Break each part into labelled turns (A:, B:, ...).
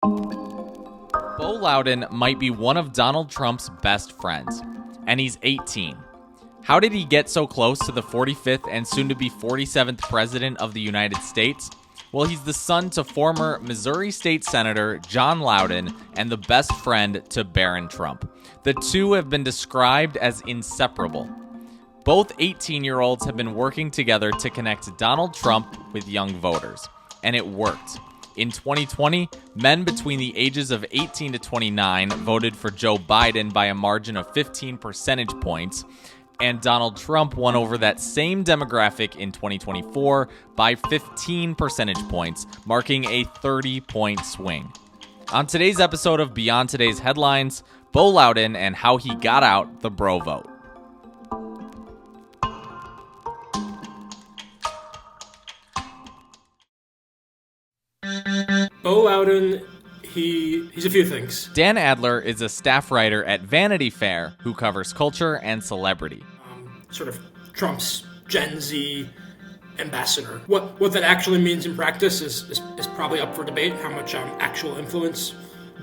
A: Bo Loudon might be one of Donald Trump's best friends, and he's 18. How did he get so close to the 45th and soon-to-be 47th president of the United States? Well, he's the son to former Missouri State Senator John Loudon and the best friend to Barron Trump. The two have been described as inseparable. Both 18-year-olds have been working together to connect Donald Trump with young voters, and it worked. In 2020, men between the ages of 18 to 29 voted for Joe Biden by a margin of 15 percentage points, and Donald Trump won over that same demographic in 2024 by 15 percentage points, marking a 30-point swing. On today's episode of Beyond Today's Headlines, Bo Loudon and how he got out the bro vote.
B: Bo Loudon, he's a few things.
A: Dan Adler is a staff writer at Vanity Fair who covers culture and celebrity.
B: Sort of Trump's Gen Z ambassador. What that actually means in practice is probably up for debate, how much actual influence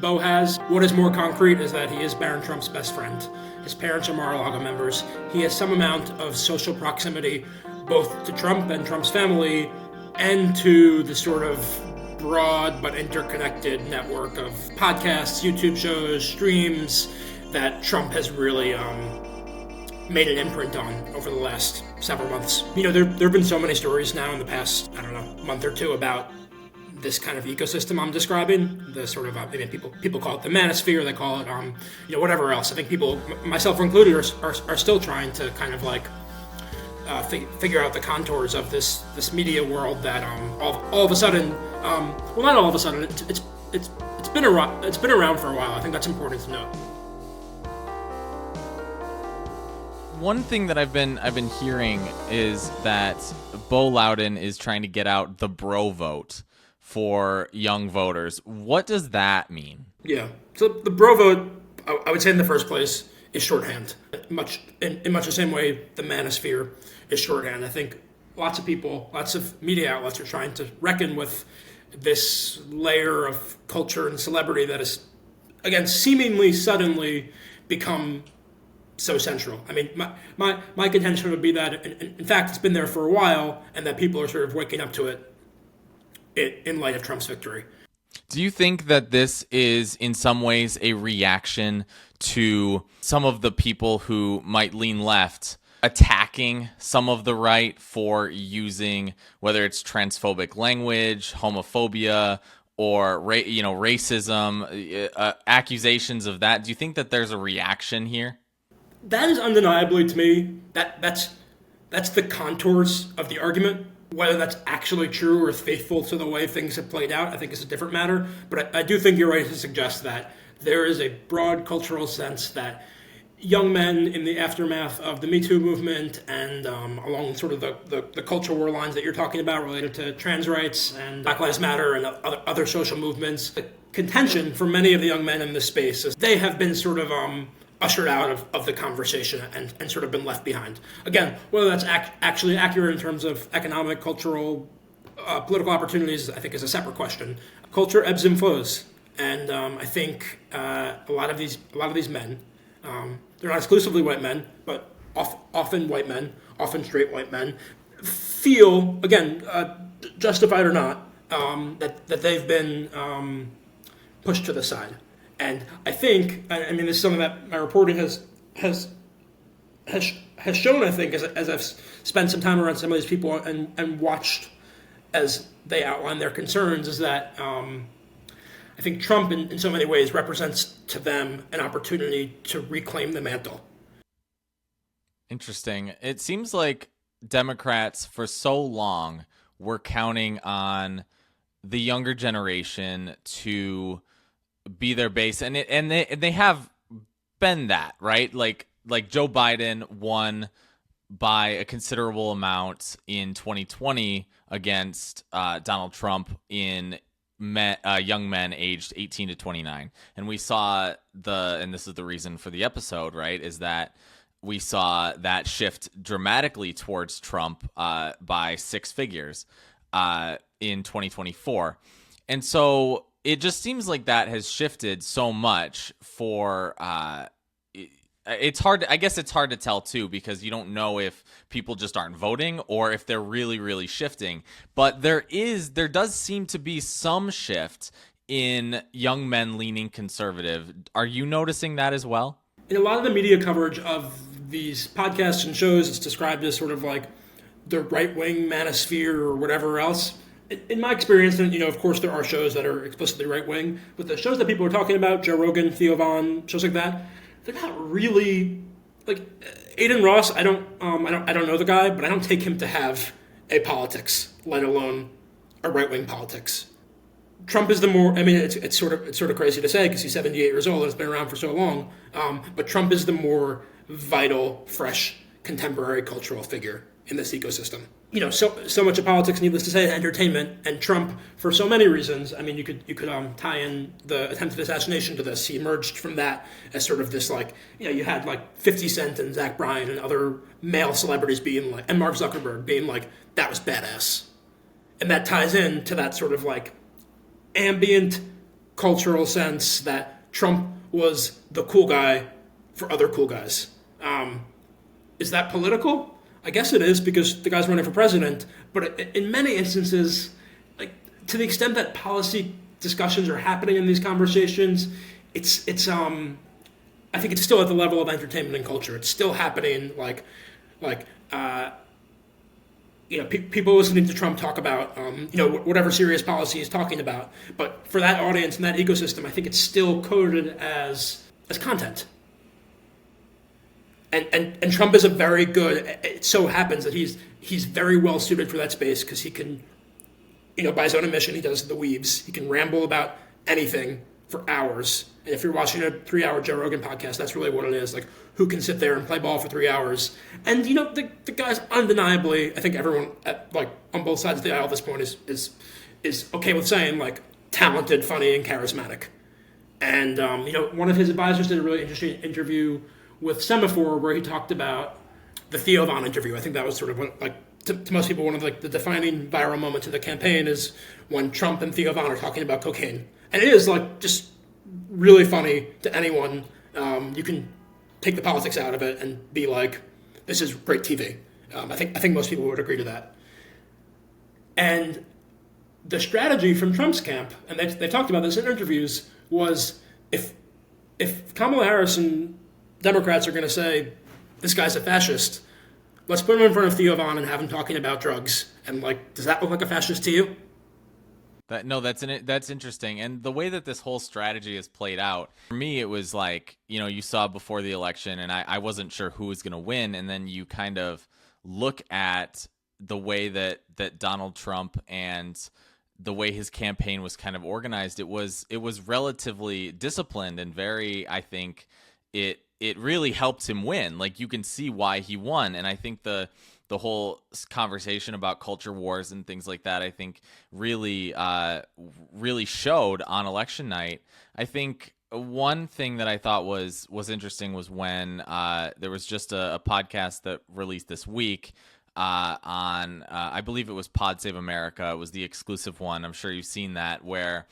B: Bo has. What is more concrete is that he is Barron Trump's best friend. His parents are Mar-a-Lago members. He has some amount of social proximity both to Trump and Trump's family and to the sort of broad but interconnected network of podcasts, YouTube shows, streams that Trump has really made an imprint on over the last several months. You know, there have been so many stories now in the past, month or two about this kind of ecosystem I'm describing. The sort of, people call it the manosphere, they call it, whatever else. I think people, myself included, are still trying to kind of like figure out the contours of this media world that all of a sudden, well, not all of a sudden, it's been around for a while. I think that's important to note.
A: One thing that I've been hearing is that Bo Loudon is trying to get out the bro vote for young voters. What does that mean? Yeah,
B: so the bro vote, I would say in the first place, is shorthand. Much the same way the manosphere is shorthand. I think lots of people, lots of media outlets are trying to reckon with this layer of culture and celebrity that has, again, seemingly suddenly become so central. I mean, my contention would be that, in fact, it's been there for a while, and that people are sort of waking up to it in light of Trump's victory.
A: Do you think that this is in some ways a reaction to some of the people who might lean left attacking some of the right for using, whether it's transphobic language, homophobia, or racism, accusations of that? Do you think that there's a reaction here?
B: That is undeniably, to me, that's the contours of the argument. Whether that's actually true or faithful to the way things have played out, I think is a different matter. But I do think you're right to suggest that there is a broad cultural sense that young men in the aftermath of the Me Too movement and along sort of the cultural war lines that you're talking about related to trans rights and Black Lives Matter and other social movements, the contention for many of the young men in this space is they have been sort of ushered out of the conversation and sort of been left behind. Again, whether that's actually accurate in terms of economic, cultural, political opportunities, I think is a separate question. Culture ebbs and flows, and I think a lot of these men, they're not exclusively white men, but often white men, often straight white men, feel, again, justified or not, that they've been pushed to the side. And I think, this is something that my reporting has shown, I think, as I've spent some time around some of these people and watched as they outline their concerns, is that I think Trump, in so many ways, represents to them an opportunity to reclaim the mantle.
A: Interesting. It seems like Democrats, for so long, were counting on the younger generation to be their base, and they have been that, right? Like Joe Biden won by a considerable amount in 2020 against Donald Trump in young men aged 18 to 29, and we saw and this is the reason for the episode, right? Is that we saw that shift dramatically towards Trump by six figures in 2024, and so it just seems like that has shifted so much for it's hard. I guess it's hard to tell too, because you don't know if people just aren't voting or if they're really, really shifting. But there does seem to be some shift in young men leaning conservative. Are you noticing that as well?
B: In a lot of the media coverage of these podcasts and shows, it's described as sort of like the right-wing manosphere or whatever else. In my experience, and of course there are shows that are explicitly right-wing, but the shows that people are talking about, Joe Rogan, Theo Von, shows like that, they're not really like Aiden Ross. I don't know the guy, but I don't take him to have a politics, let alone a right-wing politics. Trump is the more. I mean, it's sort of crazy to say because he's 78 years old and has been around for so long. But Trump is the more vital, fresh, contemporary cultural figure in this ecosystem. So much of politics, needless to say, entertainment, and Trump, for so many reasons. I mean, you could tie in the attempted assassination to this. He emerged from that as sort of this, like, you had like 50 Cent and Zach Bryan and other male celebrities being like, and Mark Zuckerberg being like, that was badass, and that ties in to that sort of like ambient cultural sense that Trump was the cool guy for other cool guys. Is that political? I guess it is, because the guy's running for president. But in many instances, like, to the extent that policy discussions are happening in these conversations, it's I think it's still at the level of entertainment and culture. It's still happening, people listening to Trump talk about, whatever serious policy he's talking about. But for that audience and that ecosystem, I think it's still coded as content. And Trump is a very good. It so happens that he's very well suited for that space because he can, by his own admission, he does the weaves. He can ramble about anything for hours. And if you're watching a 3-hour Joe Rogan podcast, that's really what it is. Like, who can sit there and play ball for 3 hours? And the guy's undeniably, I think everyone on both sides of the aisle at this point is okay with saying, like, talented, funny, and charismatic. And one of his advisors did a really interesting interview with Semaphore where he talked about the Theo Von interview. I think that was sort of to most people one of the defining viral moments of the campaign is when Trump and Theo Von are talking about cocaine. And it is just really funny to anyone. You can take the politics out of it and be like, this is great TV. I think most people would agree to that. And the strategy from Trump's camp, and they talked about this in interviews, was if Kamala Harris and Democrats are going to say, this guy's a fascist, let's put him in front of Theo Von and have him talking about drugs. And does that look like a fascist to you?
A: That's interesting. And the way that this whole strategy is played out, for me, it was like, you saw before the election and I wasn't sure who was going to win. And then you kind of look at the way that Donald Trump and the way his campaign was kind of organized. It was relatively disciplined and very, I think it really helped him win. Like, you can see why he won. And I think the whole conversation about culture wars and things like that, I think really showed on election night. I think one thing that I thought was interesting was when there was just a podcast that released this week on I believe it was Pod Save America. It was the exclusive one. I'm sure you've seen that, where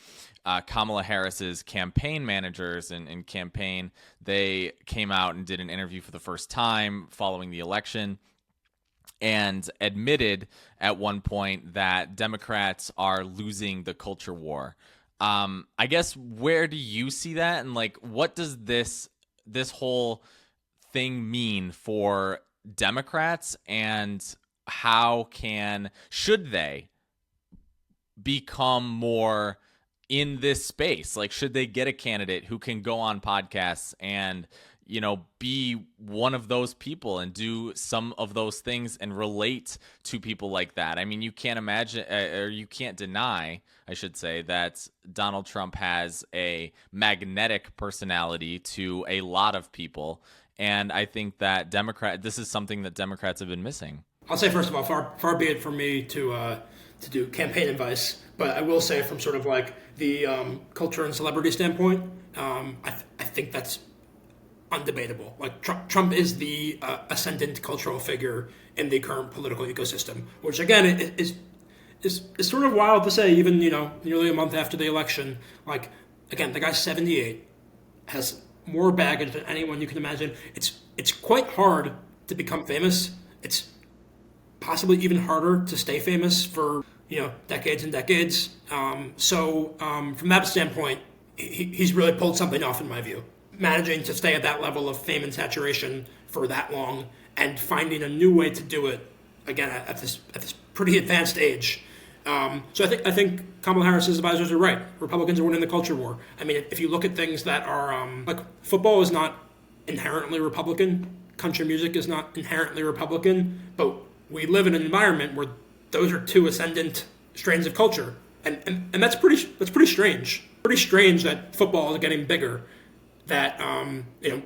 A: Kamala Harris's campaign managers and campaign, they came out and did an interview for the first time following the election and admitted at one point that Democrats are losing the culture war. I guess, where do you see that? And what does this whole thing mean for Democrats, and should they become more in this space? Should they get a candidate who can go on podcasts and, be one of those people and do some of those things and relate to people like that? I mean, you can't imagine, or you can't deny, I should say, that Donald Trump has a magnetic personality to a lot of people. And I think that this is something that Democrats have been missing.
B: I'll say, first of all, far be it from me to do campaign advice, but I will say, from sort of the culture and celebrity standpoint, I think that's undebatable. Trump is the ascendant cultural figure in the current political ecosystem, which again is is sort of wild to say, even, nearly a month after the election. Like, again, the guy's 78, has more baggage than anyone you can imagine. It's quite hard to become famous. It's possibly even harder to stay famous for, decades and decades. So from that standpoint, he's really pulled something off, in my view. Managing to stay at that level of fame and saturation for that long and finding a new way to do it, again, at this pretty advanced age. So I think Kamala Harris's advisors are right. Republicans are winning the culture war. I mean, if you look at things that are like football is not inherently Republican, country music is not inherently Republican, but we live in an environment where those are two ascendant strains of culture, and that's pretty strange. Pretty strange that football is getting bigger. That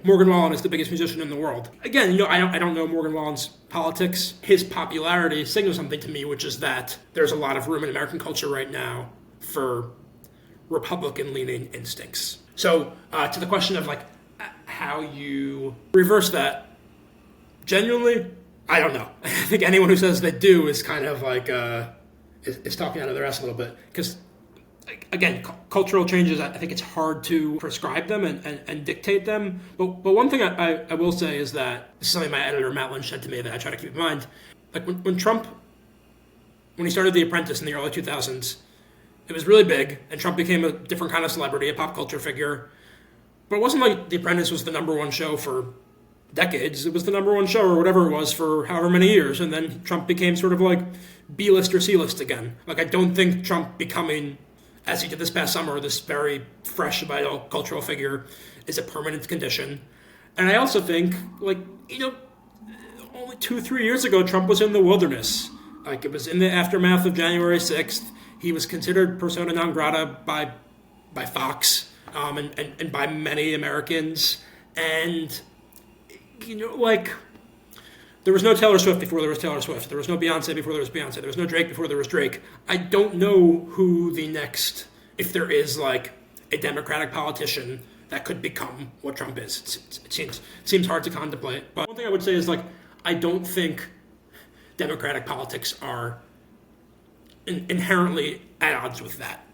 B: Morgan Wallen is the biggest musician in the world. Again, I don't know Morgan Wallen's politics. His popularity signals something to me, which is that there's a lot of room in American culture right now for Republican-leaning instincts. So to the question of like how you reverse that, genuinely, I don't know. I think anyone who says they do is kind of like is talking out of their ass a little bit, because again, cultural changes, I think it's hard to prescribe them and dictate them. But one thing I will say is that this is something my editor, Matt Lynch, said to me that I try to keep in mind. Like when Trump, when he started The Apprentice in the early 2000s, it was really big, and Trump became a different kind of celebrity, a pop culture figure. But it wasn't like The Apprentice was the number one show for decades. It was the number one show or whatever it was for however many years. And then Trump became sort of like B-list or C-list again. Like I don't think Trump becoming, as he did this past summer, this very fresh, vital cultural figure is a permanent condition. And I also think, only 2-3 years ago, Trump was in the wilderness. Like, it was in the aftermath of January 6th. He was considered persona non grata by Fox and by many Americans. And, there was no Taylor Swift before there was Taylor Swift. There was no Beyonce before there was Beyonce. There was no Drake before there was Drake. I don't know who the next, if there is like a Democratic politician that could become what Trump is. It seems hard to contemplate. But one thing I would say is I don't think Democratic politics are inherently at odds with that.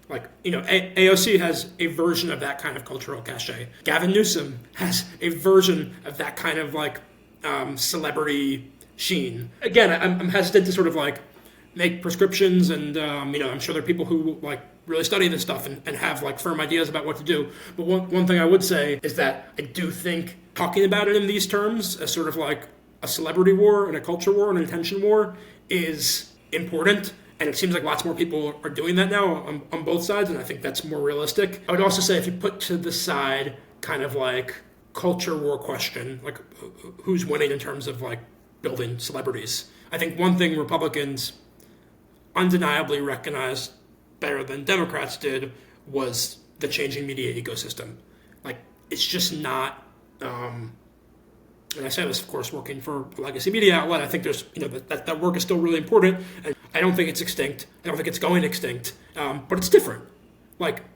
B: AOC has a version of that kind of cultural cachet. Gavin Newsom has a version of that kind of celebrity sheen. Again, I'm hesitant to sort of make prescriptions, and I'm sure there are people who really study this stuff and have firm ideas about what to do. But one thing I would say is that I do think talking about it in these terms as sort of a celebrity war and a culture war and an attention war is important. And it seems like lots more people are doing that now on both sides, and I think that's more realistic. I would also say if you put to the side kind of culture war question, who's winning in terms of building celebrities, I think one thing Republicans undeniably recognized better than Democrats did was the changing media ecosystem. It's just not, and I say this, of course, working for a legacy media outlet, I think there's, that work is still really important, and I don't think it's extinct. I don't think it's going extinct, but it's different.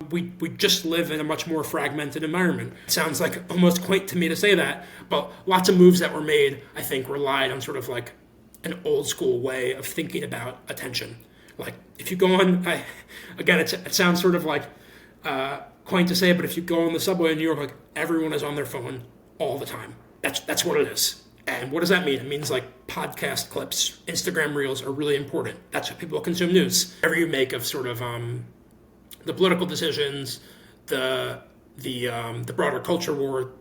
B: We just live in a much more fragmented environment. It sounds almost quaint to me to say that, but lots of moves that were made, I think, relied on sort of an old school way of thinking about attention. If you go on, again, it sounds sort of quaint to say, but if you go on the subway in New York, everyone is on their phone all the time. That's what it is. And what does that mean? It means podcast clips, Instagram reels are really important. That's how people consume news. Whatever you make of sort of the political decisions, the broader culture war,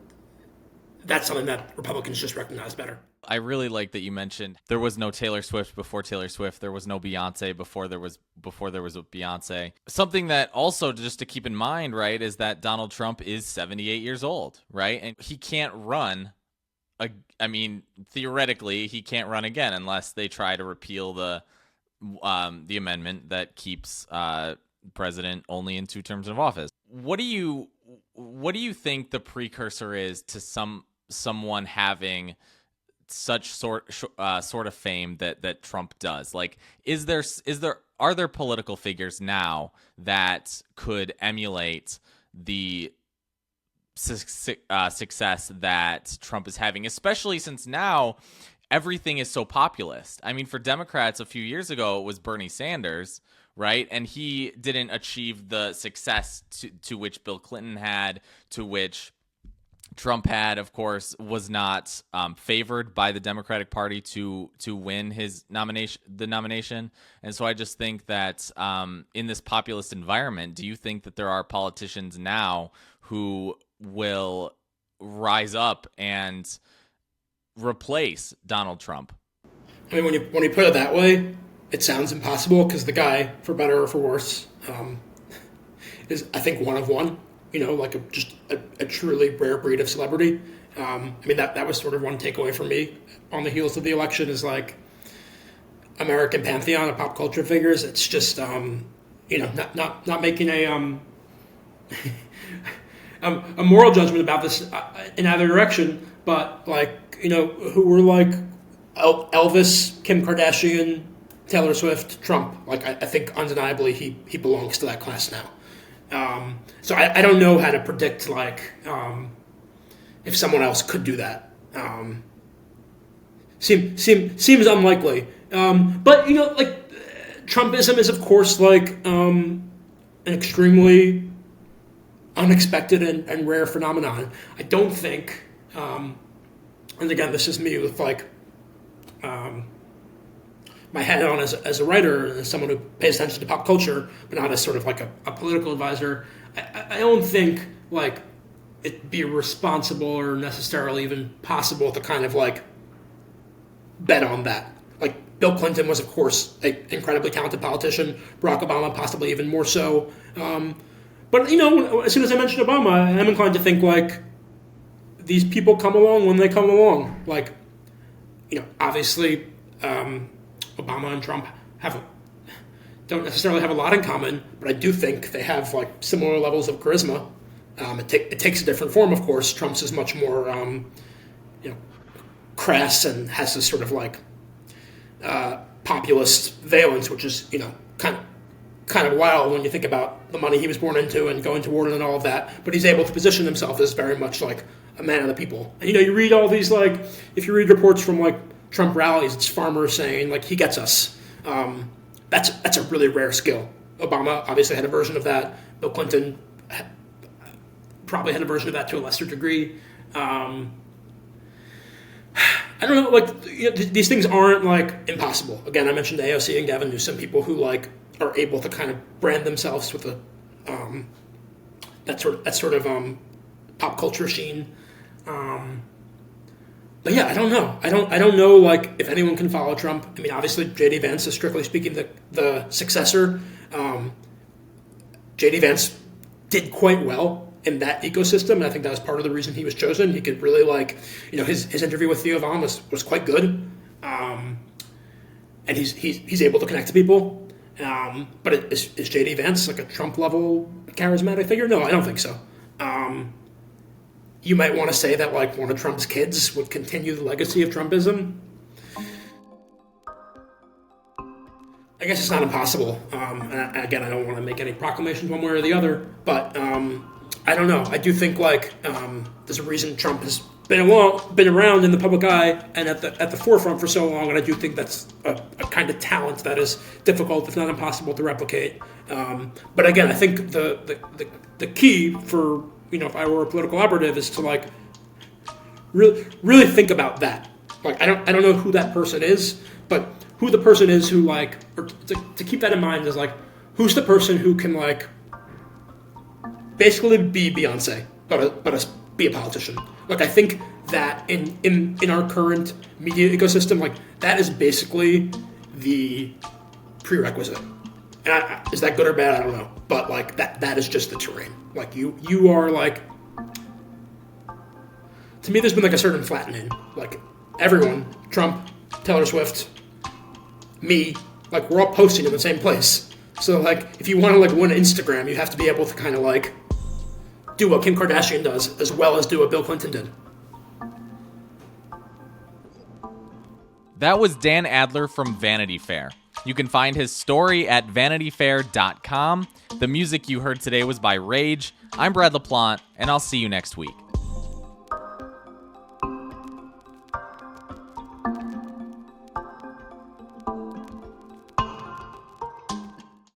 B: that's something that Republicans just recognize better.
A: I really like that you mentioned there was no Taylor Swift before Taylor Swift. There was no Beyonce before there was a Beyonce. Something that also just to keep in mind, right, is that Donald Trump is 78 years old, right? And he can't run. Theoretically, he can't run again unless they try to repeal the amendment that keeps president only in 2 terms of office. What do you think the precursor is to someone having such sort of fame that Trump does? Are there political figures now that could emulate the success that Trump is having, especially since now everything is so populist. I mean, for Democrats a few years ago, it was Bernie Sanders, right? And he didn't achieve the success to which Bill Clinton had, to which Trump had, of course, was not favored by the Democratic Party to win his nomination. And so I just think that in this populist environment, do you think that there are politicians now who will rise up and replace Donald Trump?
B: I mean, when you put it that way, it sounds impossible because the guy, for better or for worse, is, I think, one of one. Like just a truly rare breed of celebrity. I mean, that was sort of one takeaway for me on the heels of the election is like American pantheon of pop culture figures. It's just, not making a moral judgment about this in either direction, but like, who were like Elvis, Kim Kardashian, Taylor Swift, Trump. Like, I think undeniably he belongs to that class now. So I don't know how to predict like if someone else could do that. Seems unlikely. But like Trumpism is of course like an extremely unexpected and rare phenomenon. I don't think, and again this is me with like my hat on as a writer and as someone who pays attention to pop culture, but not as sort of like a political advisor. I don't think like it'd be responsible or necessarily even possible to kind of like bet on that. Like Bill Clinton was of course an incredibly talented politician, Barack Obama possibly even more so. But as soon as I mentioned Obama, I'm inclined to think like these people come along when they come along. Like, obviously, Obama and Trump don't necessarily have a lot in common, but I do think they have like similar levels of charisma. It takes a different form, of course. Trump's is much more, crass and has this sort of like populist valence, which is kind of wild when you think about the money he was born into and going to war and all of that. But he's able to position himself as very much like a man of the people. And you read all these like, if you read reports from like Trump rallies, it's farmers saying like he gets us. That's a really rare skill. Obama obviously had a version of that. Bill Clinton probably had a version of that to a lesser degree. I don't know, like these things aren't like impossible. Again, I mentioned AOC and Gavin Newsom, people who like are able to kind of brand themselves with that sort of pop culture sheen. But yeah, I don't know. I don't know like if anyone can follow Trump. I mean, obviously J.D. Vance is strictly speaking the successor. J.D. Vance did quite well in that ecosystem, and I think that was part of the reason he was chosen. He could really like, his interview with Theo Von was quite good, and he's able to connect to people. But is J.D. Vance like a Trump level charismatic figure? No, I don't think so. You might want to say that like one of Trump's kids would continue the legacy of Trumpism. I guess it's not impossible. And again, I don't want to make any proclamations one way or the other, but I don't know. I do think like there's a reason Trump has been around in the public eye and at the forefront for so long, and I do think that's a kind of talent that is difficult, if not impossible, to replicate. But again, I think the key for if I were a political operative is to like really think about that. Like I don't know who that person is, but who the person is who like, or to keep that in mind is like, who's the person who can like basically be Beyonce, but be a politician. Like I think that in our current media ecosystem, like that is basically the prerequisite. And is that good or bad? I don't know. But like that is just the terrain. Like you are like, to me, there's been like a certain flattening. Like everyone, Trump, Taylor Swift, me, like we're all posting in the same place. So like if you want to like win Instagram, you have to be able to kind of like do what Kim Kardashian does as well as do what Bill Clinton did.
A: That was Dan Adler from Vanity Fair. You can find his story at vanityfair.com. The music you heard today was by Rage. I'm Brad LaPlante, and I'll see you next week.